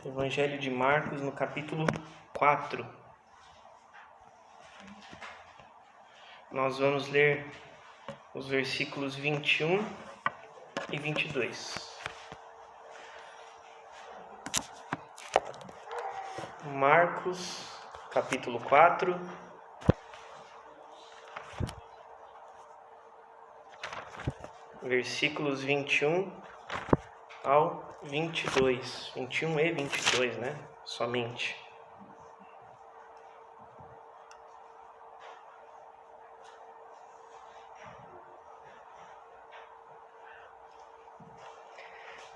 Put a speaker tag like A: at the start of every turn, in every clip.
A: Evangelho de Marcos, no capítulo 4. Nós vamos ler os versículos 21 e 22. Marcos, capítulo 4, versículos 21 ao 22. 21 e 22, né? Somente.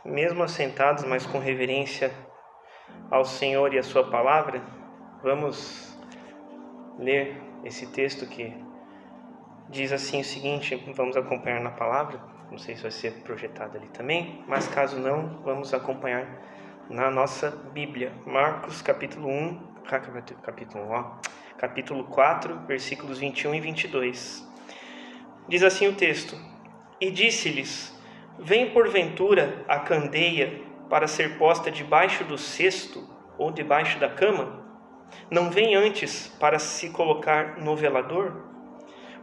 A: Mesmo assentados, mas com reverência ao Senhor e a sua palavra, vamos ler esse texto que diz assim o seguinte, vamos acompanhar na palavra, não sei se vai ser projetado ali também, mas caso não, vamos acompanhar na nossa Bíblia. Marcos capítulo 4, versículos 21 e 22. Diz assim o texto: E disse-lhes: Vem porventura a candeia para ser posta debaixo do cesto ou debaixo da cama? Não vem antes para se colocar no velador?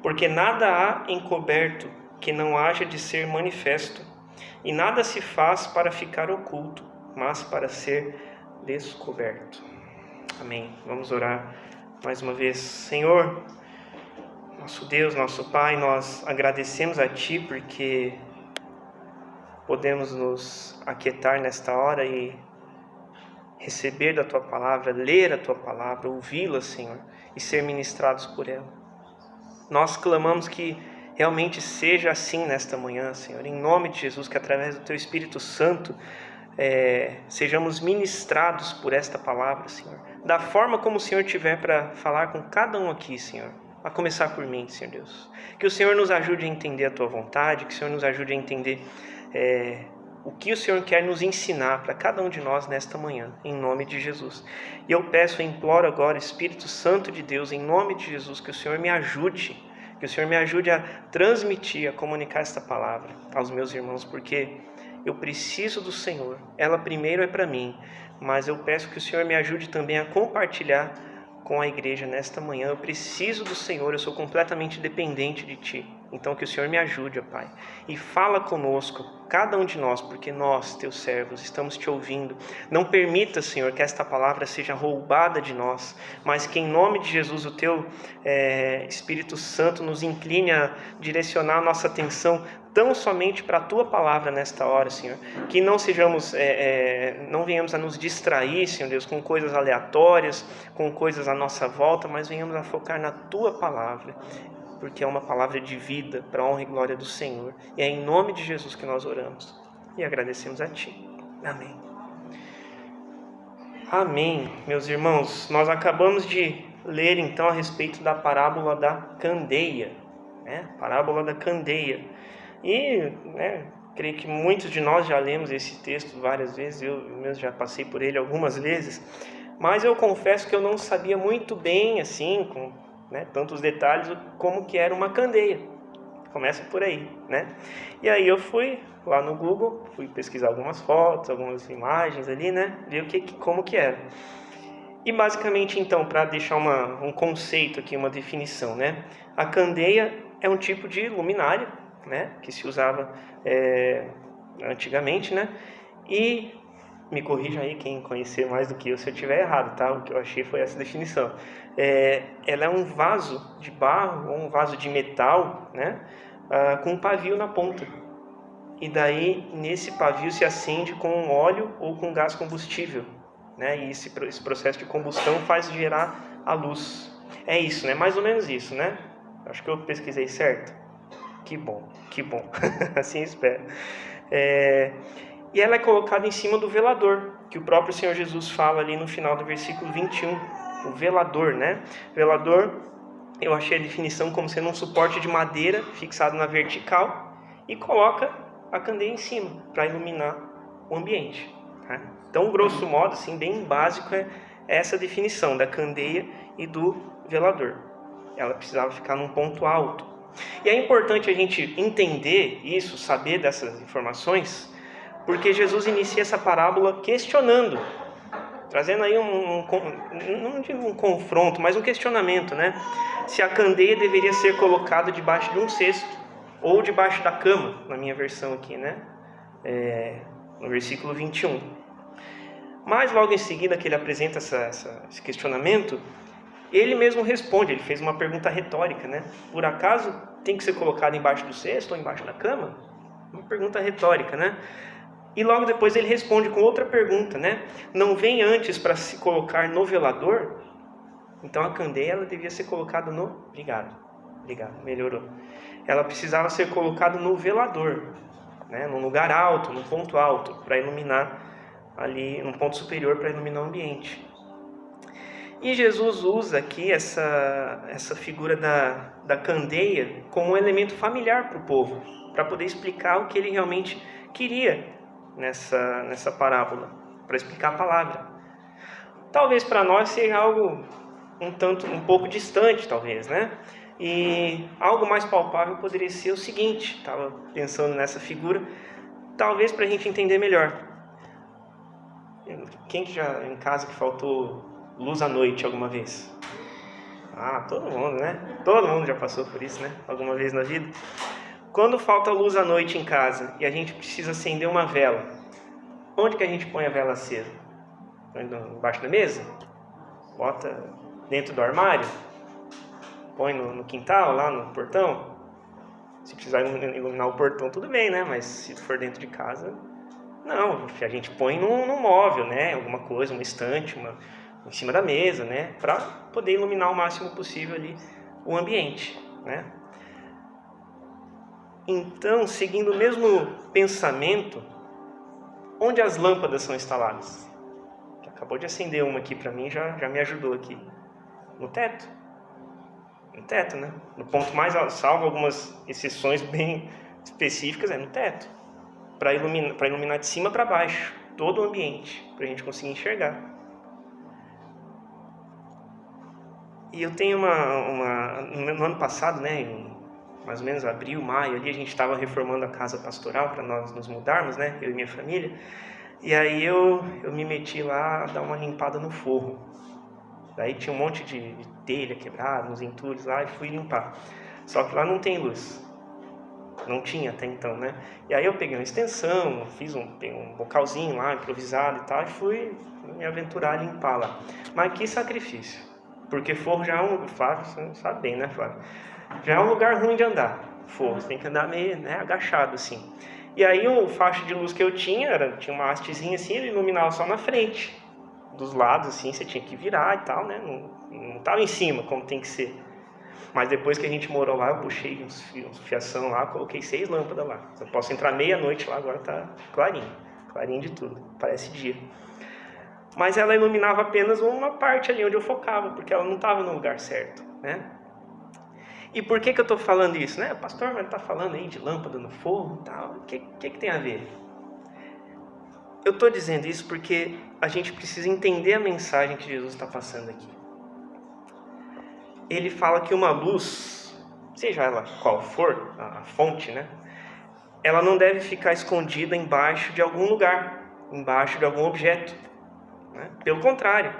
A: Porque nada há encoberto que não haja de ser manifesto, e nada se faz para ficar oculto, mas para ser descoberto. Amém. Vamos orar mais uma vez. Senhor, nosso Deus, nosso Pai, nós agradecemos a Ti porque podemos nos aquietar nesta hora e receber da Tua Palavra, ler a Tua Palavra, ouvi-la, Senhor, e ser ministrados por ela. Nós clamamos que realmente seja assim nesta manhã, Senhor, em nome de Jesus, que através do Teu Espírito Santo sejamos ministrados por esta palavra, Senhor, da forma como o Senhor tiver para falar com cada um aqui, Senhor, a começar por mim, Senhor Deus. Que o Senhor nos ajude a entender a Tua vontade, que o Senhor nos ajude a entender o que o Senhor quer nos ensinar para cada um de nós nesta manhã, em nome de Jesus. E eu peço e imploro agora, Espírito Santo de Deus, em nome de Jesus, que o Senhor me ajude, que o Senhor me ajude a transmitir, a comunicar esta palavra aos meus irmãos, porque eu preciso do Senhor. Ela primeiro é para mim, mas eu peço que o Senhor me ajude também a compartilhar com a igreja nesta manhã. Eu preciso do Senhor, eu sou completamente dependente de Ti. Então que o Senhor me ajude, ó Pai, e fala conosco, cada um de nós, porque nós, Teus servos, estamos Te ouvindo. Não permita, Senhor, que esta palavra seja roubada de nós, mas que em nome de Jesus o Teu Espírito Santo nos incline a direcionar a nossa atenção tão somente para a Tua palavra nesta hora, Senhor. Que não sejamos, não venhamos a nos distrair, Senhor Deus, com coisas aleatórias, com coisas à nossa volta, mas venhamos a focar na Tua palavra, porque é uma palavra de vida para a honra e glória do Senhor. E é em nome de Jesus que nós oramos e agradecemos a Ti. Amém. Amém, meus irmãos. Nós acabamos de ler então a respeito da parábola da candeia, Parábola da candeia. E, creio que muitos de nós já lemos esse texto várias vezes, eu mesmo já passei por ele algumas vezes, mas eu confesso que eu não sabia muito bem, assim, com tantos detalhes, como que era uma candeia. Começa por aí, E aí eu fui lá no Google, fui pesquisar algumas fotos, algumas imagens ali, ver como que era. E basicamente, então, para deixar um conceito aqui, uma definição, a candeia é um tipo de luminária, que se usava antigamente, e me corrija aí quem conhecer mais do que eu se eu estiver errado, tá? O que eu achei foi essa definição. Ela é um vaso de barro ou um vaso de metal, com um pavio na ponta. E daí, nesse pavio se acende com um óleo ou com gás combustível, E esse processo de combustão faz gerar a luz. É isso, mais ou menos isso, Acho que eu pesquisei certo. Que bom. Assim espero. E ela é colocada em cima do velador, que o próprio Senhor Jesus fala ali no final do versículo 21. O velador, Velador, eu achei a definição como sendo um suporte de madeira fixado na vertical e coloca a candeia em cima para iluminar o ambiente. Então, grosso modo, assim, bem básico, é essa definição da candeia e do velador. Ela precisava ficar num ponto alto. E é importante a gente entender isso, saber dessas informações, porque Jesus inicia essa parábola questionando trazendo aí não digo um confronto, mas um questionamento, né? Se a candeia deveria ser colocada debaixo de um cesto ou debaixo da cama, na minha versão aqui, né? No versículo 21. Mas logo em seguida que ele apresenta esse questionamento, ele mesmo responde, ele fez uma pergunta retórica, né? Por acaso tem que ser colocado embaixo do cesto ou embaixo da cama? Uma pergunta retórica, né? E logo depois ele responde com outra pergunta, né? Não vem antes para se colocar no velador? Então a candeia ela devia ser colocada no... Obrigado, melhorou. Ela precisava ser colocada no velador, né? Num lugar alto, num ponto alto, para iluminar ali, num ponto superior para iluminar o ambiente. E Jesus usa aqui essa figura da candeia como um elemento familiar para o povo, para poder explicar o que ele realmente queria nessa parábola, para explicar a palavra. Talvez para nós seja algo um pouco distante, talvez, né? E algo mais palpável poderia ser o seguinte, estava pensando nessa figura, talvez para a gente entender melhor. Quem que já em casa que faltou luz à noite alguma vez? Todo mundo, né? Todo mundo já passou por isso, né? Alguma vez na vida. Quando falta luz à noite em casa e a gente precisa acender uma vela, onde que a gente põe a vela acesa? Embaixo da mesa? Bota dentro do armário? Põe no quintal, lá no portão? Se precisar iluminar o portão, tudo bem, né? Mas se for dentro de casa, não. A gente põe num móvel, né? Alguma coisa, uma estante, em cima da mesa, né? Para poder iluminar o máximo possível ali o ambiente, né? Então, seguindo o mesmo pensamento, onde as lâmpadas são instaladas? Acabou de acender uma aqui para mim, já me ajudou aqui. No teto. No teto, né? No ponto mais alto, salvo algumas exceções bem específicas, é no teto. Para iluminar de cima para baixo, todo o ambiente, para a gente conseguir enxergar. E eu tenho no ano passado, né, em mais ou menos abril, maio, ali a gente estava reformando a casa pastoral para nós nos mudarmos, né, eu e minha família. E aí eu me meti lá a dar uma limpada no forro. Daí tinha um monte de telha quebrada, uns entulhos lá, e fui limpar. Só que lá não tem luz. Não tinha até então, né? E aí eu peguei uma extensão, peguei um bocalzinho lá, improvisado e tal, e fui me aventurar a limpar lá. Mas que sacrifício. Porque forro já é Flávio, você sabe bem, né, Flávio? Já é um lugar ruim de andar, forro. Você tem que andar meio, né, agachado, assim. E aí o faixa de luz que eu tinha uma hastezinha assim, ele iluminava só na frente. Dos lados, assim, você tinha que virar e tal, né? Não estava em cima, como tem que ser. Mas depois que a gente morou lá, eu puxei uns fiação lá, coloquei 6 lâmpadas lá. Eu posso entrar meia-noite lá, agora tá clarinho de tudo, parece dia. Mas ela iluminava apenas uma parte ali onde eu focava, porque ela não estava no lugar certo, né? E por que eu estou falando isso, né? O pastor vai estar falando aí de lâmpada no forro e tal, o que tem a ver? Eu estou dizendo isso porque a gente precisa entender a mensagem que Jesus está passando aqui. Ele fala que uma luz, seja ela qual for, a fonte, né? Ela não deve ficar escondida embaixo de algum lugar, embaixo de algum objeto, né? Pelo contrário,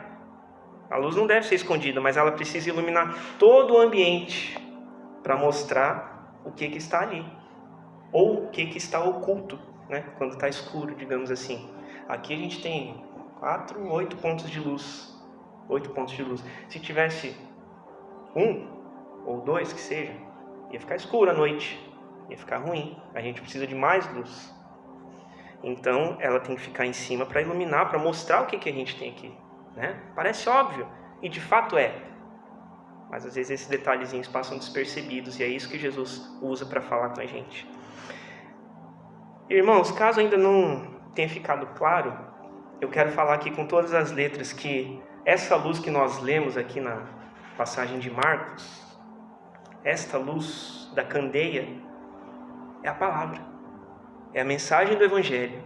A: a luz não deve ser escondida, mas ela precisa iluminar todo o ambiente para mostrar o que está ali, ou o que está oculto, né? Quando está escuro, digamos assim. Aqui a gente tem 8 pontos de luz. 8 pontos de luz. Se tivesse 1 ou 2 que seja, ia ficar escuro à noite, ia ficar ruim. A gente precisa de mais luz. Então ela tem que ficar em cima para iluminar, para mostrar o que a gente tem aqui, né? Parece óbvio, e de fato é. Mas às vezes esses detalhezinhos passam despercebidos, e é isso que Jesus usa para falar com a gente. Irmãos, caso ainda não tenha ficado claro, eu quero falar aqui com todas as letras que essa luz que nós lemos aqui na passagem de Marcos, esta luz da candeia, é a palavra, é a mensagem do Evangelho.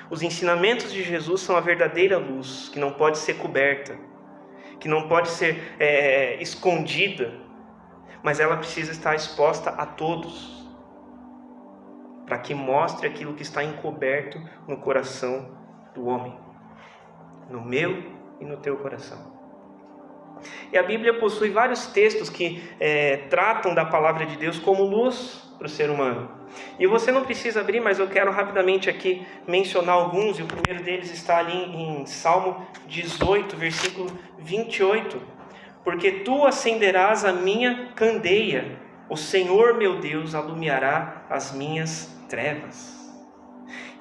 A: Os ensinamentos de Jesus são a verdadeira luz, que não pode ser coberta, que não pode ser escondida, mas ela precisa estar exposta a todos, para que mostre aquilo que está encoberto no coração do homem. no meu e no teu coração. E a Bíblia possui vários textos que tratam da palavra de Deus como luz para o ser humano. E você não precisa abrir, mas eu quero rapidamente aqui mencionar alguns, e o primeiro deles está ali em Salmo 18, versículo 28. Porque tu acenderás a minha candeia, o Senhor meu Deus alumiará as minhas trevas.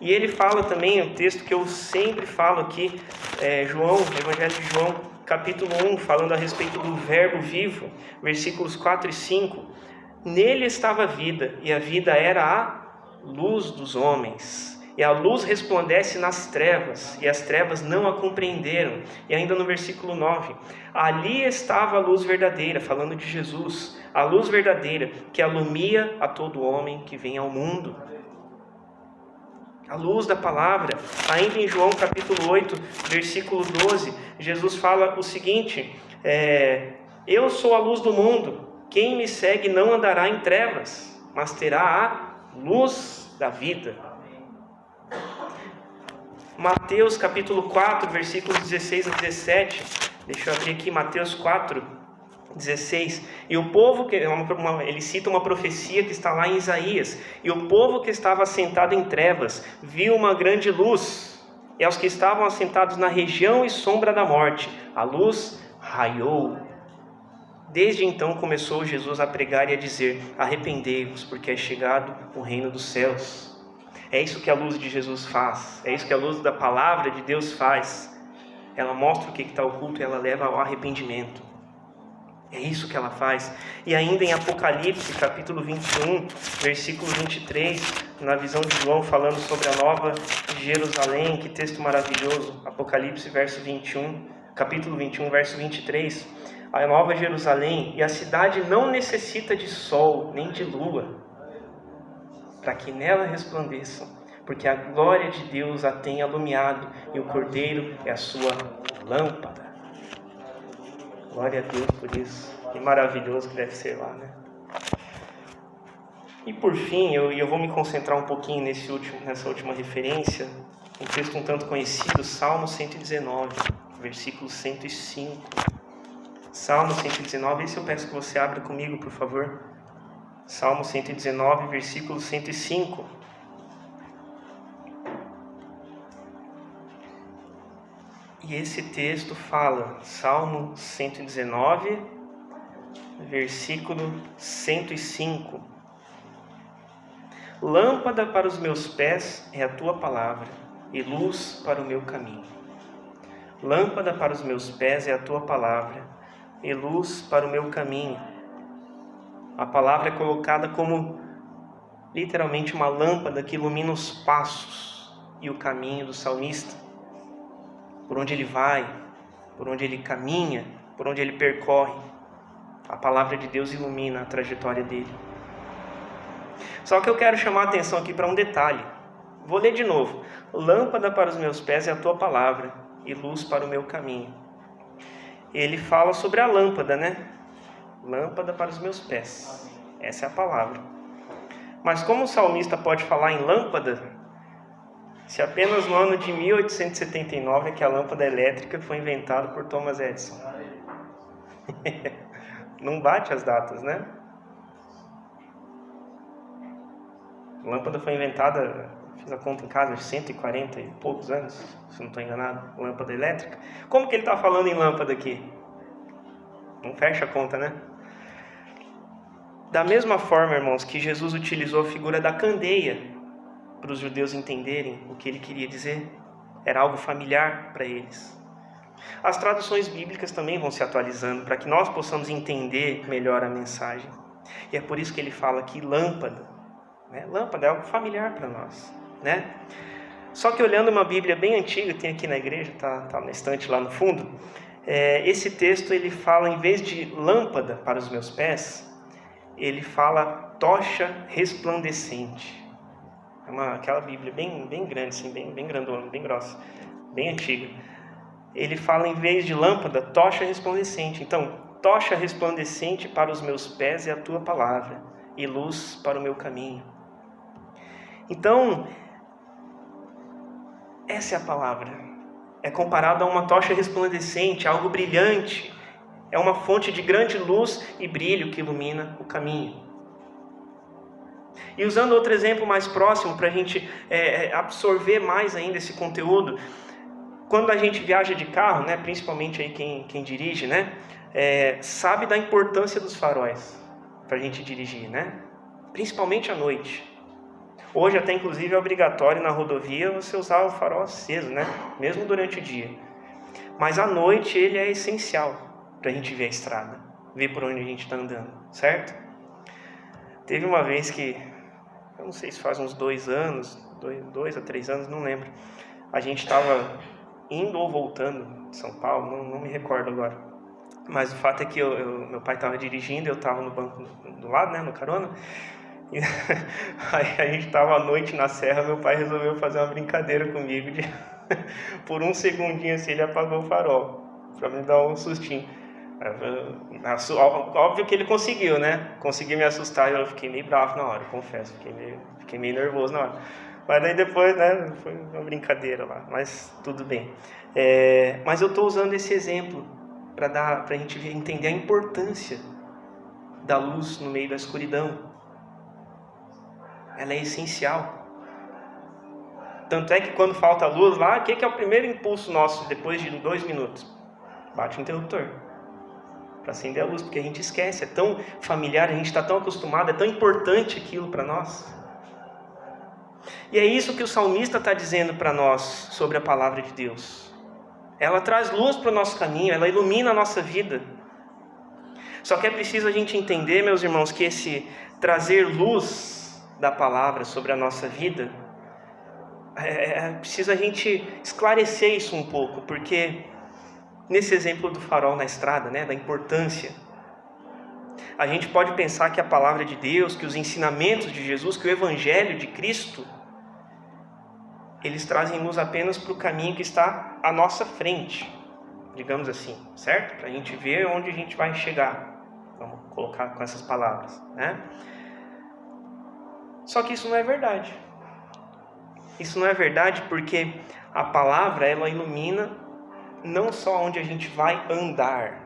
A: E ele fala também, o texto que eu sempre falo aqui, Evangelho de João, capítulo 1, falando a respeito do verbo vivo, versículos 4 e 5. Nele estava a vida, e a vida era a luz dos homens. E a luz resplandece nas trevas, e as trevas não a compreenderam. E ainda no versículo 9, ali estava a luz verdadeira, falando de Jesus, a luz verdadeira que alumia a todo homem que vem ao mundo. A luz da palavra. Ainda em João capítulo 8, versículo 12, Jesus fala o seguinte, eu sou a luz do mundo, quem me segue não andará em trevas, mas terá a luz da vida. Mateus capítulo 4, versículos 16 a 17, deixa eu abrir aqui, Mateus 4, 16, e o povo, ele cita uma profecia que está lá em Isaías, e o povo que estava assentado em trevas viu uma grande luz, e aos que estavam assentados na região e sombra da morte, a luz raiou. Desde então começou Jesus a pregar e a dizer, arrependei-vos, porque é chegado o reino dos céus. É isso que a luz de Jesus faz, é isso que a luz da palavra de Deus faz. Ela mostra o que está oculto e ela leva ao arrependimento. É isso que ela faz. E ainda em Apocalipse, capítulo 21, versículo 23, na visão de João, falando sobre a nova Jerusalém, que texto maravilhoso. Apocalipse, capítulo 21, verso 23. A nova Jerusalém, e a cidade não necessita de sol, nem de lua, para que nela resplandeçam, porque a glória de Deus a tem alumiado, e o Cordeiro é a sua lâmpada. Glória a Deus por isso. Que maravilhoso que deve ser lá, né? E por fim, eu vou me concentrar um pouquinho nessa última referência, um texto um tanto conhecido, Salmo 119, versículo 105. Salmo 119, esse eu peço que você abra comigo, por favor. Salmo 119, versículo 105. E esse texto fala, Salmo 119, versículo 105. Lâmpada para os meus pés é a tua palavra, e luz para o meu caminho. Lâmpada para os meus pés é a tua palavra, e luz para o meu caminho. A palavra é colocada como literalmente uma lâmpada que ilumina os passos e o caminho do salmista. Por onde ele vai, por onde ele caminha, por onde ele percorre. A palavra de Deus ilumina a trajetória dele. Só que eu quero chamar a atenção aqui para um detalhe. Vou ler de novo. Lâmpada para os meus pés é a tua palavra, e luz para o meu caminho. Ele fala sobre a lâmpada, né? Lâmpada para os meus pés. Essa é a palavra. Mas como o salmista pode falar em lâmpada, se apenas no ano de 1879 é que a lâmpada elétrica foi inventada por Thomas Edison? Não bate as datas, né? A lâmpada foi inventada, fiz a conta em casa, de 140 e poucos anos, se não estou enganado, lâmpada elétrica. Como que ele está falando em lâmpada aqui? Não fecha a conta, né? Da mesma forma, irmãos, que Jesus utilizou a figura da candeia para os judeus entenderem o que ele queria dizer, era algo familiar para eles. As traduções bíblicas também vão se atualizando para que nós possamos entender melhor a mensagem. E é por isso que ele fala aqui lâmpada. Né? Lâmpada é algo familiar para nós, né? Só que olhando uma Bíblia bem antiga, tem aqui na igreja, tá na estante lá no fundo, esse texto ele fala, em vez de lâmpada para os meus pés, ele fala tocha resplandecente. É aquela Bíblia bem grande, assim, bem grandona, bem grossa, bem antiga. Ele fala, em vez de lâmpada, tocha resplandecente. Então, tocha resplandecente para os meus pés é a tua palavra, e luz para o meu caminho. Então, essa é a palavra. é comparado a uma tocha resplandecente, algo brilhante. É uma fonte de grande luz e brilho que ilumina o caminho. E usando outro exemplo mais próximo, para a gente absorver mais ainda esse conteúdo, quando a gente viaja de carro, né, principalmente aí quem dirige, né, sabe da importância dos faróis para a gente dirigir, né? Principalmente à noite. Hoje até inclusive é obrigatório na rodovia você usar o farol aceso, né? Mesmo durante o dia. Mas à noite ele é essencial para a gente ver a estrada, ver por onde a gente está andando, certo? Teve uma vez que, eu não sei se faz uns 2 anos, 2 a 3 anos, não lembro. A gente estava indo ou voltando de São Paulo, não me recordo agora. Mas o fato é que meu pai estava dirigindo, eu estava no banco do lado, né, no carona. E aí a gente estava à noite na serra, meu pai resolveu fazer uma brincadeira comigo. Por um segundinho assim, ele apagou o farol, para me dar um sustinho. Óbvio que ele conseguiu, né? Conseguiu me assustar e eu fiquei meio bravo na hora, confesso. Fiquei meio nervoso na hora. Mas daí depois, né, foi uma brincadeira lá, mas tudo bem. Mas eu estou usando esse exemplo para a gente entender a importância da luz no meio da escuridão. Ela é essencial. Tanto é que quando falta luz lá, o que é o primeiro impulso nosso depois de 2 minutos? Bate o interruptor para acender a luz, porque a gente esquece, é tão familiar, a gente está tão acostumado, é tão importante aquilo para nós. E é isso que o salmista está dizendo para nós sobre a palavra de Deus. Ela traz luz para o nosso caminho, ela ilumina a nossa vida. Só que é preciso a gente entender, meus irmãos, que esse trazer luz da palavra sobre a nossa vida, precisa a gente esclarecer isso um pouco, porque nesse exemplo do farol na estrada, né, da importância, a gente pode pensar que a palavra de Deus, que os ensinamentos de Jesus, que o evangelho de Cristo, eles trazem luz apenas para o caminho que está à nossa frente, digamos assim, certo? Para a gente ver onde a gente vai chegar, vamos colocar com essas palavras, né? Só que isso não é verdade. Isso não é verdade porque a palavra, ela ilumina não só onde a gente vai andar,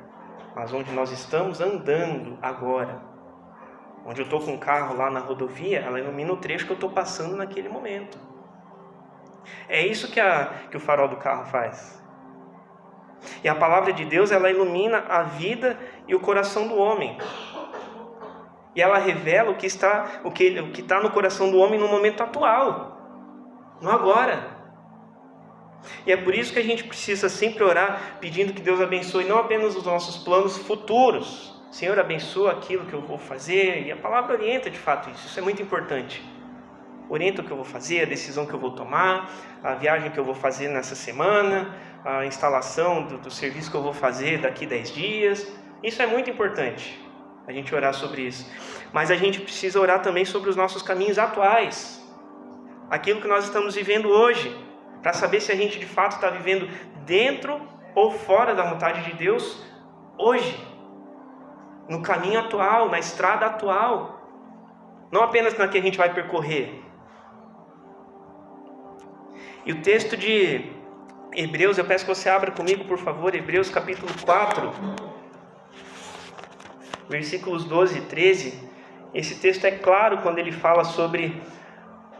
A: mas onde nós estamos andando agora. Onde eu estou com o carro lá na rodovia, ela ilumina o trecho que eu estou passando naquele momento. É isso que o farol do carro faz. E a palavra de Deus, ela ilumina a vida e o coração do homem. E ela revela o que está no coração do homem no momento atual, no agora. E é por isso que a gente precisa sempre orar, pedindo que Deus abençoe não apenas os nossos planos futuros. Senhor, abençoa aquilo que eu vou fazer. E a palavra orienta de fato isso é muito importante. Orienta o que eu vou fazer, a decisão que eu vou tomar, a viagem que eu vou fazer nessa semana, a instalação do serviço que eu vou fazer daqui 10 dias. Isso é muito importante, a gente orar sobre isso. Mas a gente precisa orar também sobre os nossos caminhos atuais, aquilo que nós estamos vivendo hoje, para saber se a gente de fato está vivendo dentro ou fora da vontade de Deus hoje, no caminho atual, na estrada atual, não apenas na que a gente vai percorrer. E o texto de Hebreus, eu peço que você abra comigo, por favor, Hebreus capítulo 4, versículos 12 e 13. Esse texto é claro quando ele fala sobre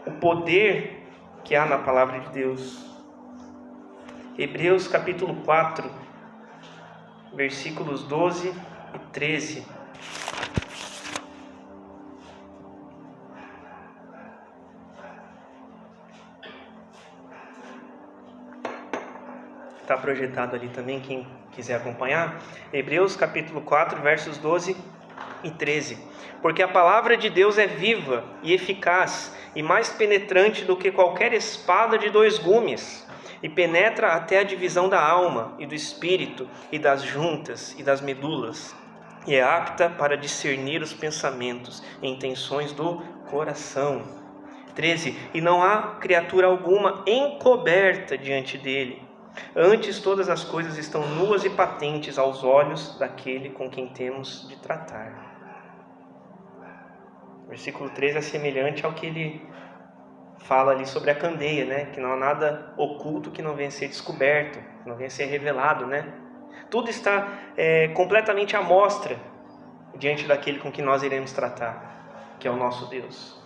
A: o poder que há na palavra de Deus. Hebreus capítulo 4, versículos 12 e 13. Está projetado ali também, quem quiser acompanhar. Hebreus capítulo 4, versos 12 e 13. Porque a palavra de Deus é viva e eficaz, e mais penetrante do que qualquer espada de 2 gumes, e penetra até a divisão da alma e do espírito, e das juntas e das medulas, e é apta para discernir os pensamentos e intenções do coração. 13. E não há criatura alguma encoberta diante dele. Antes todas as coisas estão nuas e patentes aos olhos daquele com quem temos de tratar. Versículo 13 é semelhante ao que ele fala ali sobre a candeia, né? Que não há nada oculto que não venha a ser descoberto, que não venha a ser revelado, né? Tudo está completamente à mostra diante daquele com que nós iremos tratar, que é o nosso Deus.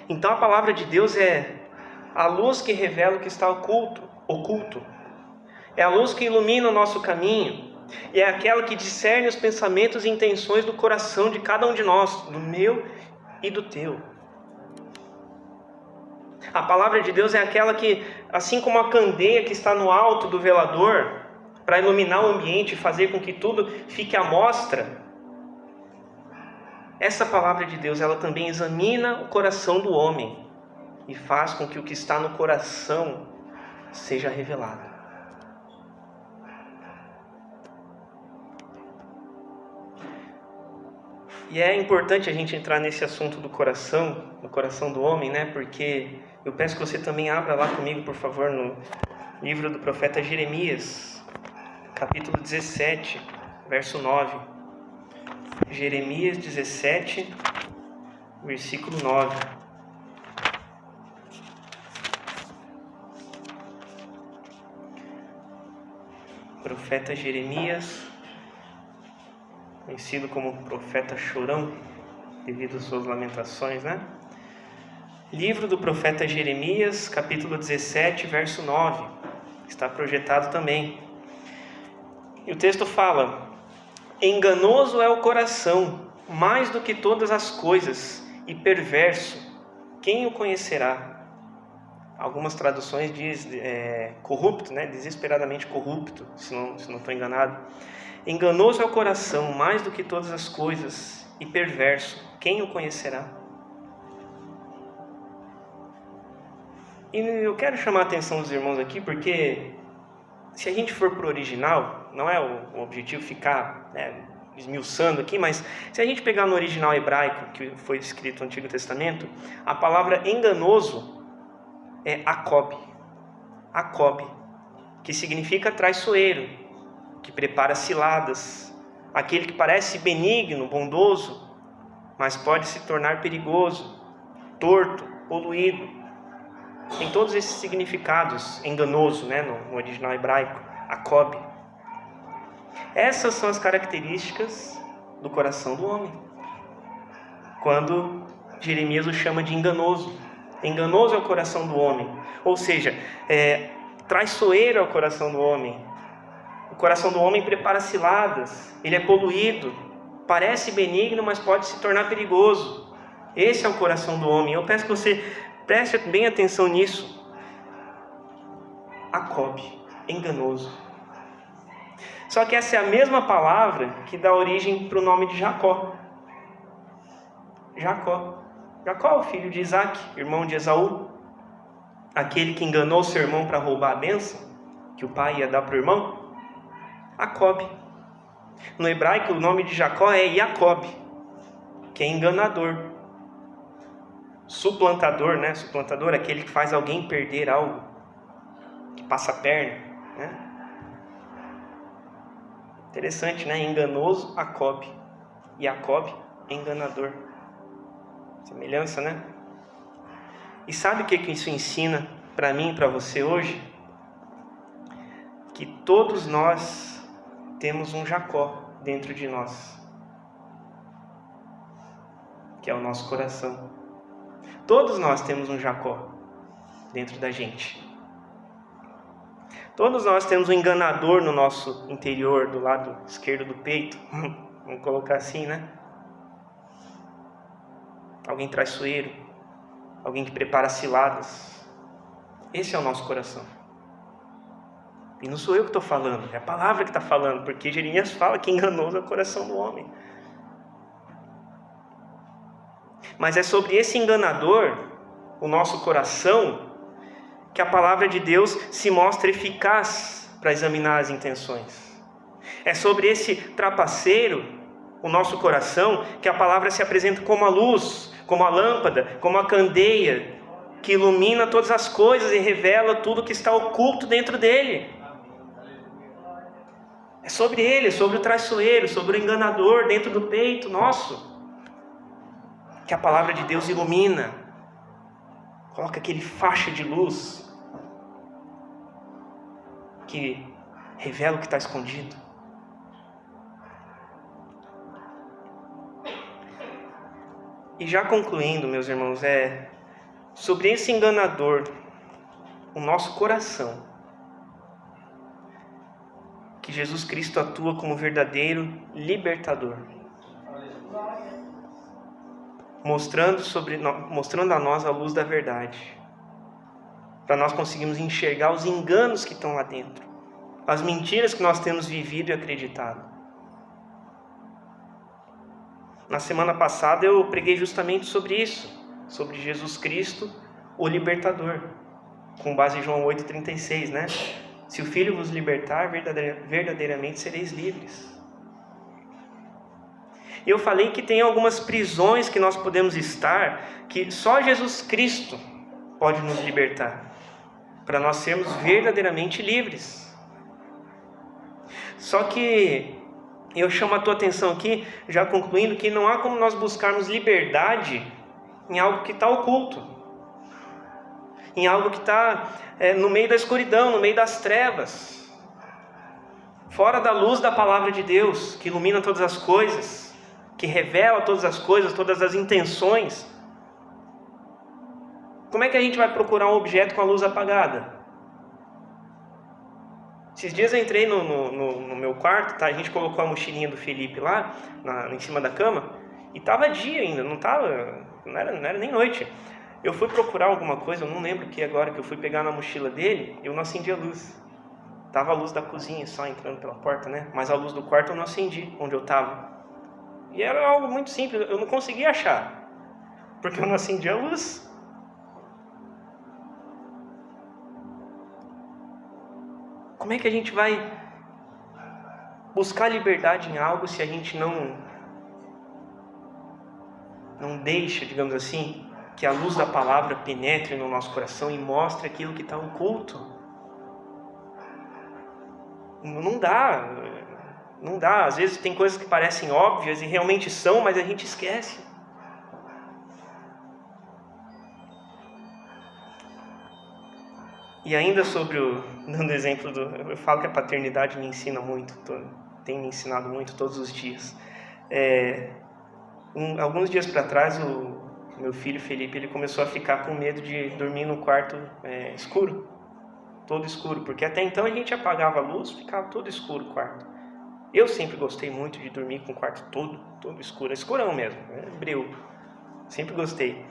A: Então a palavra de Deus é a luz que revela o que está oculto. É a luz que ilumina o nosso caminho. E é aquela que discerne os pensamentos e intenções do coração de cada um de nós, do meu e do teu. A palavra de Deus é aquela que, assim como a candeia que está no alto do velador, para iluminar o ambiente e fazer com que tudo fique à mostra, essa palavra de Deus, ela também examina o coração do homem e faz com que o que está no coração seja revelado. E é importante a gente entrar nesse assunto do coração, no coração do homem, né? Porque eu peço que você também abra lá comigo, por favor, no livro do profeta Jeremias, capítulo 17, verso 9. Jeremias 17, versículo 9. Profeta Jeremias, conhecido como profeta chorão, devido às suas lamentações, né? Livro do profeta Jeremias, capítulo 17, verso 9. Está projetado também. E o texto fala: enganoso é o coração, mais do que todas as coisas, e perverso, quem o conhecerá? Algumas traduções diz corrupto, né? Desesperadamente corrupto, se não estou enganado. Enganoso é o coração, mais do que todas as coisas, e perverso, quem o conhecerá? E eu quero chamar a atenção dos irmãos aqui, porque se a gente for para o original, não é o objetivo ficar esmiuçando aqui, mas se a gente pegar no original hebraico, que foi escrito no Antigo Testamento, a palavra enganoso é Acob, que significa traiçoeiro, que prepara ciladas, aquele que parece benigno, bondoso, mas pode se tornar perigoso, torto, poluído. Tem todos esses significados, enganoso, né, no original hebraico, Acob. Essas são as características do coração do homem, quando Jeremias o chama de enganoso. Enganoso é o coração do homem, ou seja, traiçoeiro é o coração do homem. O coração do homem prepara ciladas, ele é poluído, parece benigno, mas pode se tornar perigoso. Esse é o coração do homem. Eu peço que você preste bem atenção nisso. Acob, enganoso. Só que essa é a mesma palavra que dá origem para o nome de Jacó. Jacó é o filho de Isaac, irmão de Esaú. Aquele que enganou seu irmão para roubar a bênção que o pai ia dar para o irmão. Acob. No hebraico, o nome de Jacó é Jacob, que é enganador. Suplantador, né? Suplantador, aquele que faz alguém perder algo, que passa a perna, né? Interessante, né? Enganoso, Acob. Jacob, enganador. Semelhança, né? E sabe o que isso ensina para mim e para você hoje? Que todos nós temos um Jacó dentro de nós, que é o nosso coração. Todos nós temos um Jacó dentro da gente. Todos nós temos um enganador no nosso interior, do lado esquerdo do peito. Vamos colocar assim, né? Alguém traiçoeiro, alguém que prepara ciladas. Esse é o nosso coração. E não sou eu que estou falando, é a palavra que está falando, porque Jeremias fala que enganoso é o coração do homem. Mas é sobre esse enganador, o nosso coração, que a palavra de Deus se mostra eficaz para examinar as intenções. É sobre esse trapaceiro, o nosso coração, que a palavra se apresenta como a luz, como a lâmpada, como a candeia, que ilumina todas as coisas e revela tudo que está oculto dentro dele. É sobre ele, sobre o traiçoeiro, sobre o enganador dentro do peito nosso, que a palavra de Deus ilumina. coloca aquele faixa de luz que revela o que está escondido. E já concluindo, meus irmãos, sobre esse enganador, o nosso coração, que Jesus Cristo atua como verdadeiro libertador, mostrando a nós a luz da verdade, para nós conseguirmos enxergar os enganos que estão lá dentro, as mentiras que nós temos vivido e acreditado. Na semana passada eu preguei justamente sobre isso, sobre Jesus Cristo, o libertador, com base em João 8,36, né? Se o Filho vos libertar, verdadeiramente sereis livres. E eu falei que tem algumas prisões que nós podemos estar, que só Jesus Cristo pode nos libertar, para nós sermos verdadeiramente livres. Só que eu chamo a tua atenção aqui, já concluindo, que não há como nós buscarmos liberdade em algo que está oculto, em algo que está no meio da escuridão, no meio das trevas, fora da luz da palavra de Deus, que ilumina todas as coisas, que revela todas as coisas, todas as intenções. Como é que a gente vai procurar um objeto com a luz apagada? Esses dias eu entrei no meu quarto, tá? A gente colocou a mochilinha do Felipe lá, em cima da cama, e estava dia ainda, não era nem noite. Eu fui procurar alguma coisa, eu não lembro que agora, que eu fui pegar na mochila dele, eu não acendi a luz. Tava a luz da cozinha só entrando pela porta, né? Mas a luz do quarto eu não acendi, onde eu estava. E era algo muito simples, eu não conseguia achar, porque eu não acendi a luz. Como é que a gente vai buscar liberdade em algo se a gente não deixa, digamos assim, que a luz da palavra penetre no nosso coração e mostre aquilo que está oculto? Não dá. Às vezes tem coisas que parecem óbvias e realmente são, mas a gente esquece. E ainda dando exemplo eu falo que a paternidade me ensina muito, tem me ensinado muito todos os dias. Alguns dias para trás, o meu filho Felipe, ele começou a ficar com medo de dormir no quarto escuro, todo escuro, porque até então a gente apagava a luz, ficava todo escuro o quarto. Eu sempre gostei muito de dormir com o quarto todo escuro, escurão mesmo, breu, sempre gostei.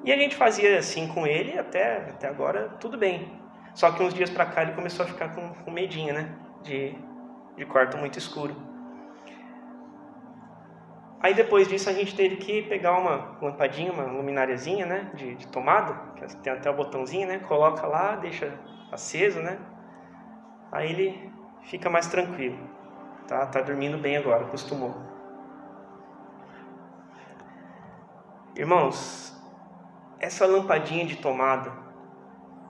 A: E a gente fazia assim com ele, até agora tudo bem. Só que uns dias pra cá ele começou a ficar com medinho, né? De quarto muito escuro. Aí depois disso a gente teve que pegar uma lampadinha, uma luminariazinha, né? De tomada, que tem até o botãozinho, né? Coloca lá, deixa aceso, né? Aí ele fica mais tranquilo. Tá dormindo bem agora, acostumou. Irmãos, essa lampadinha de tomada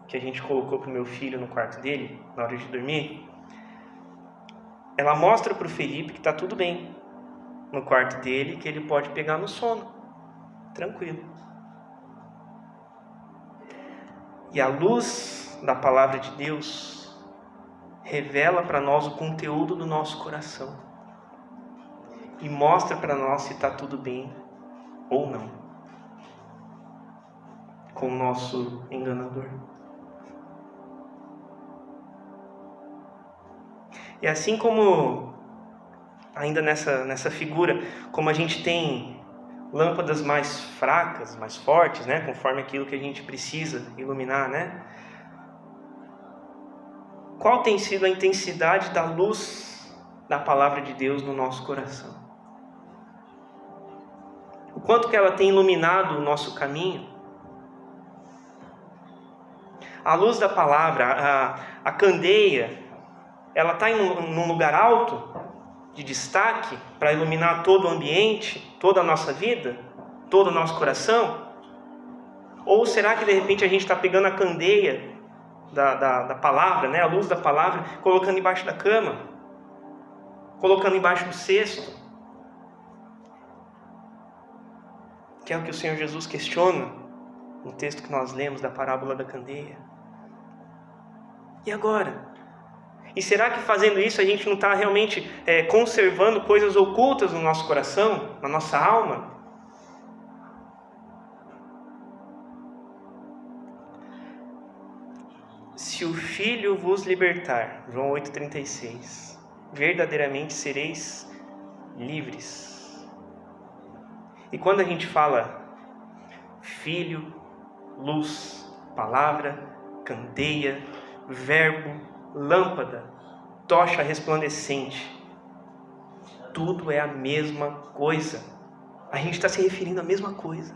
A: que a gente colocou para o meu filho no quarto dele, na hora de dormir, ela mostra para o Felipe que está tudo bem no quarto dele, que ele pode pegar no sono, tranquilo. E a luz da palavra de Deus revela para nós o conteúdo do nosso coração e mostra para nós se está tudo bem ou não com o nosso enganador. E assim como, ainda nessa figura, como a gente tem lâmpadas mais fracas, mais fortes, né, conforme aquilo que a gente precisa iluminar, né? Qual tem sido a intensidade da luz da palavra de Deus no nosso coração? O quanto que ela tem iluminado o nosso caminho? A luz da palavra, a candeia, ela está num lugar alto, de destaque, para iluminar todo o ambiente, toda a nossa vida, todo o nosso coração? Ou será que de repente a gente está pegando a candeia da palavra, né, a luz da palavra, colocando embaixo da cama, colocando embaixo do cesto? Que é o que o Senhor Jesus questiona no texto que nós lemos da parábola da candeia. E agora? E será que fazendo isso a gente não está realmente conservando coisas ocultas no nosso coração, na nossa alma? Se o Filho vos libertar, João 8,36, verdadeiramente sereis livres. E quando a gente fala Filho, luz, palavra, candeia, verbo, lâmpada, tocha resplandecente, tudo é a mesma coisa. A gente está se referindo à mesma coisa,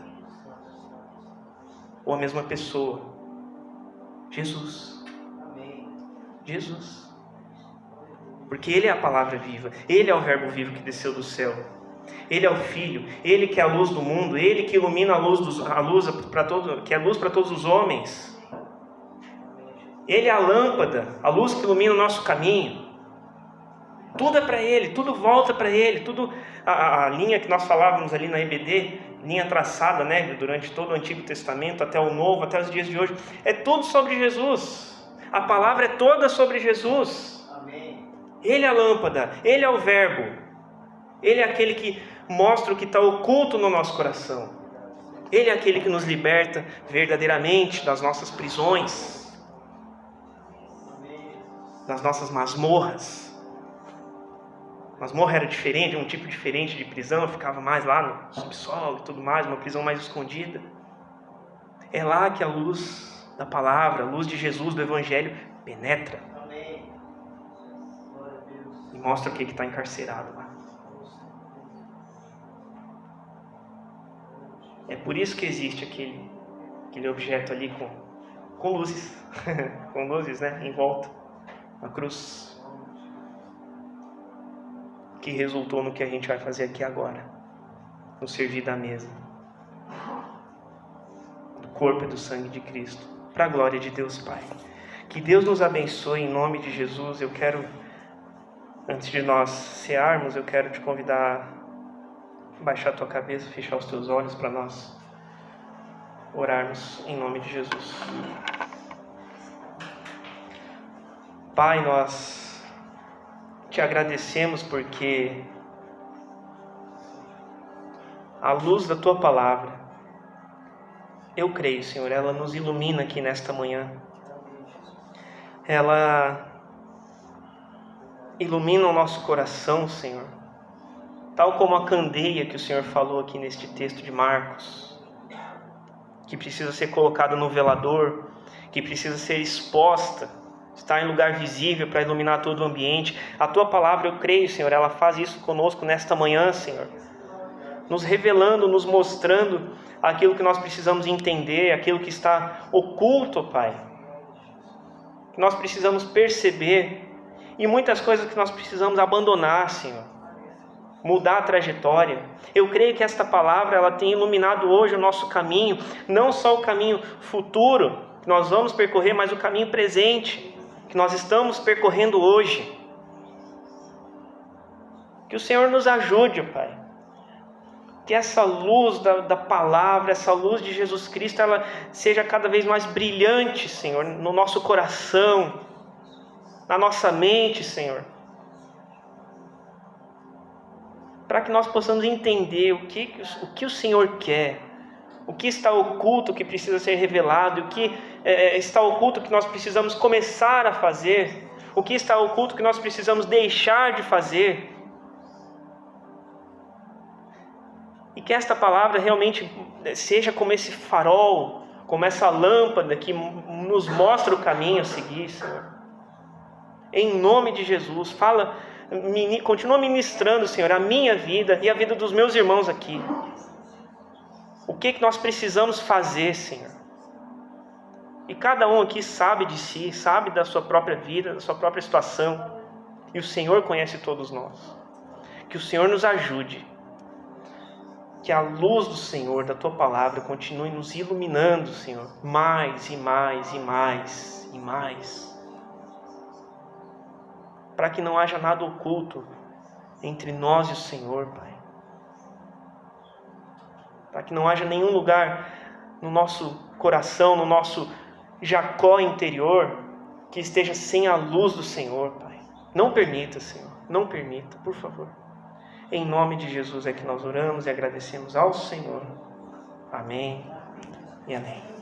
A: ou à mesma pessoa. Jesus. Jesus. Porque Ele é a palavra viva, Ele é o verbo vivo que desceu do céu. Ele é o Filho, Ele que é a luz do mundo, Ele que ilumina que é luz para todos os homens. Ele é a lâmpada, a luz que ilumina o nosso caminho. Tudo é para Ele, tudo volta para Ele, tudo a linha que nós falávamos ali na EBD, linha traçada, né, durante todo o Antigo Testamento até o Novo, até os dias de hoje, é tudo sobre Jesus. A palavra é toda sobre Jesus.
B: Amém.
A: Ele é a lâmpada, Ele é o verbo, Ele é aquele que mostra o que está oculto no nosso coração. Ele é aquele que nos liberta verdadeiramente das nossas prisões, das nossas masmorras. Masmorra era diferente, um tipo diferente de prisão, ficava mais lá no subsolo e tudo mais, uma prisão mais escondida. É lá que a luz da palavra, a luz de Jesus, do Evangelho, penetra.
B: Amém. Glória a Deus.
A: E mostra o que está encarcerado lá. É por isso que existe aquele objeto ali com luzes, com luzes, né, em volta, a cruz, que resultou no que a gente vai fazer aqui agora, no servir da mesa, do corpo e do sangue de Cristo, para a glória de Deus Pai. Que Deus nos abençoe em nome de Jesus. Eu quero, antes de nós cearmos, eu quero te convidar a baixar a tua cabeça, fechar os teus olhos para nós orarmos em nome de Jesus. Pai, nós te agradecemos porque a luz da tua palavra, eu creio, Senhor, ela nos ilumina aqui nesta manhã. Ela ilumina o nosso coração, Senhor, tal como a candeia que o Senhor falou aqui neste texto de Marcos, que precisa ser colocada no velador, que precisa ser exposta, estar em lugar visível para iluminar todo o ambiente. A tua palavra, eu creio, Senhor, ela faz isso conosco nesta manhã, Senhor, nos revelando, nos mostrando aquilo que nós precisamos entender, aquilo que está oculto, Pai, que nós precisamos perceber, e muitas coisas que nós precisamos abandonar, Senhor, mudar a trajetória. Eu creio que esta palavra ela tem iluminado hoje o nosso caminho, não só o caminho futuro que nós vamos percorrer, mas o caminho presente que nós estamos percorrendo hoje. Que o Senhor nos ajude, Pai. Que essa luz da palavra, essa luz de Jesus Cristo, ela seja cada vez mais brilhante, Senhor, no nosso coração, na nossa mente, Senhor. Para que nós possamos entender o que o Senhor quer, o que está oculto que precisa ser revelado, o que está oculto que nós precisamos começar a fazer, o que está oculto que nós precisamos deixar de fazer. E que esta palavra realmente seja como esse farol, como essa lâmpada que nos mostra o caminho a seguir, Senhor. Em nome de Jesus, continua ministrando, Senhor, a minha vida e a vida dos meus irmãos aqui. O que nós precisamos fazer, Senhor? E cada um aqui sabe de si, sabe da sua própria vida, da sua própria situação. E o Senhor conhece todos nós. Que o Senhor nos ajude. Que a luz do Senhor, da tua palavra, continue nos iluminando, Senhor, mais e mais e mais e mais. Para que não haja nada oculto entre nós e o Senhor, Pai. Para que não haja nenhum lugar no nosso coração, no nosso Jacó interior, que esteja sem a luz do Senhor, Pai. Não permita, Senhor, não permita, por favor. Em nome de Jesus é que nós oramos e agradecemos ao Senhor. Amém e amém.